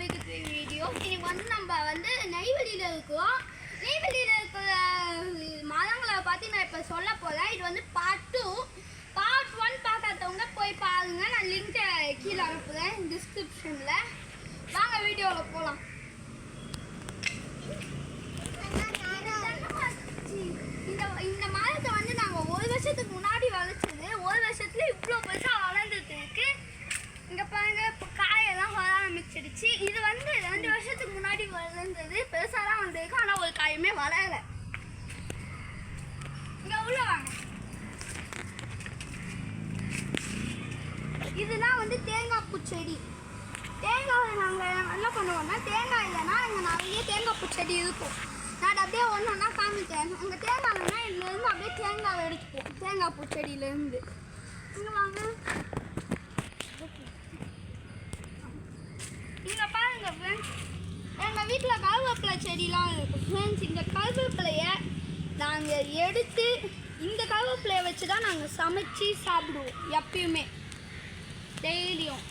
வீட்டுக்கு வீடியோ. இன்னைக்கு வந்து நம்ம வந்து நெய்வேலியில் இருக்கிறோம். நெய்வேலியில் இருக்கிற மரங்களை பற்றி நான் இப்போ சொல்ல போகிறேன். இது வந்து பார்ட் 2. பார்ட் 1 பார்க்காதவங்க போய் பாருங்க. நான் லிங்கை கீழே அனுப்புகிறேன் டிஸ்கிரிப்ஷனில். வாங்க வீடியோவில் போகலாம். இந்த மரத்தை வந்து நாங்கள் 1 வருஷத்துக்கு முன்னாடி வளர்ச்சது. 1 வருஷத்துல இவ்வளோ பெருசாக வளர்ந்துட்டு இருக்கு. இங்கே பாருங்க, இப்போ காயெல்லாம் வர ஆரம்பிச்சிடுச்சு. இது வந்து 2 வருஷத்துக்கு முன்னாடி வளர்ந்தது. பெருசாக தான் வந்திருக்கு, ஆனால் ஒரு காயுமே வளரலை. இங்கே உள்ள வாங்க. இதுதான் வந்து தேங்காய் பூ செடி. தேங்காய் நாங்கள் என்ன பண்ணுவோம்னா, தேங்காய் இல்லைன்னா இங்கே நிறைய தேங்காய் பூ செடி இருக்கும். நான் அப்படியே ஒன்று ஒன்றா காமிக்கிறேன். உங்கள் தேங்காய்னா இதுலேருந்து அப்படியே தேங்காவை எடுத்துப்போம், தேங்காய் பூ செடியிலேருந்து. இங்கே வாங்க. இங்கே பாருங்க ஃப்ரெண்ட்ஸ், எங்கள் வீட்டில் கருவேப்பிலை செடிலாம் இருக்குது ஃப்ரெண்ட்ஸ். இந்த கருவேப்பிலையை நாங்கள் எடுத்து இந்த கருவேப்பிலையை வச்சு தான் நாங்கள் சமைச்சு சாப்பிடுவோம் எப்பயுமே, டெய்லியும்.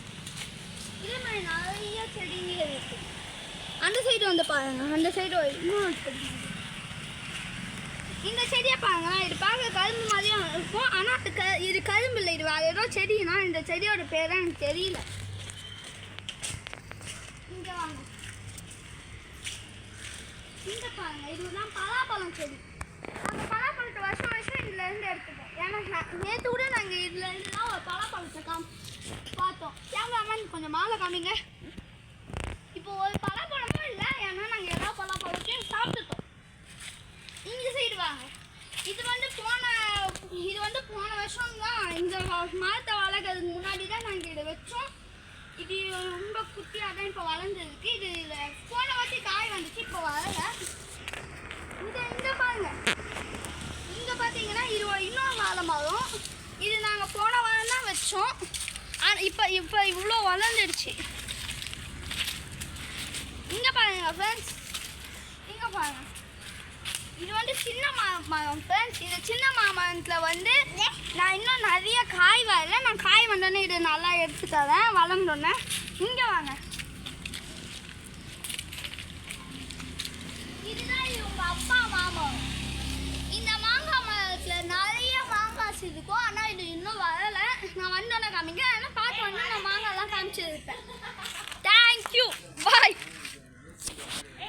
இதே மாதிரி நிறைய செடிங்க இருக்குது. அந்த சைடு வந்து பாருங்க, அந்த சைடு இன்னும் செடி. இந்த செடியை பாருங்க, இது பார்க்க கரும்பு மாதிரியும் இருக்கும், ஆனால் இது கரும்பு இல்லை, இது வேறு ஏதோ செடினா இந்த செடியோட பேர் எனக்கு தெரியல. இங்கே வாங்க. இங்கே பாருங்க, இதுதான் பலாப்பழம் செடி. அந்த பலாப்பழத்தை வருஷம் வருஷம் இதுலேருந்து எடுத்துப்போம். ஏன்னா நேற்று கூட நாங்கள் இதுலேருந்து தான் ஒரு பலாப்பழத்தை பார்த்தோம். கேமராமேன் கொஞ்சம் மேலே காமிங்க. இப்போ ஒரு பலாப்பழமும் இல்லை, ஏன்னா நாங்கள் எல்லா பலாப்பழத்தையும் சாப்பிட்டுட்டோம். இந்த சைடு வாங்க. இது வந்து போன வருஷம் தான் இந்த மரத்தை வளர்க்கறதுக்கு முன்னாடி தான் நாங்கள் இதை வச்சோம். இது ரொம்ப குட்டியாக தான் இப்போ வளர்ந்துருக்கு. இது போன வருஷம் காய் வந்துச்சு, இப்போ வரலை. இங்கே பாருங்க, இங்கே பார்த்தீங்கன்னா இது இன்னொரு வாழை மரம். இது நாங்கள் போன வாரம் தான் வச்சோம், ஆனால் இப்போ இவ்வளோ வளர்ந்துடுச்சு. இங்கே பாருங்க ஃப்ரெண்ட்ஸ், இங்கே பாருங்க. இது வந்து சின்ன மரம் ஃப்ரெண்ட்ஸ். இது சின்ன மரத்தில் வந்து நான் இன்னும் நிறைய காய் வரல. நான் காய் வந்தோடனே இது நல்லா எடுத்து தரேன் வளர்ந்தோன்னே. இங்கே வாங்க. இதுதான் இது உங்கள் அப்பா மாமா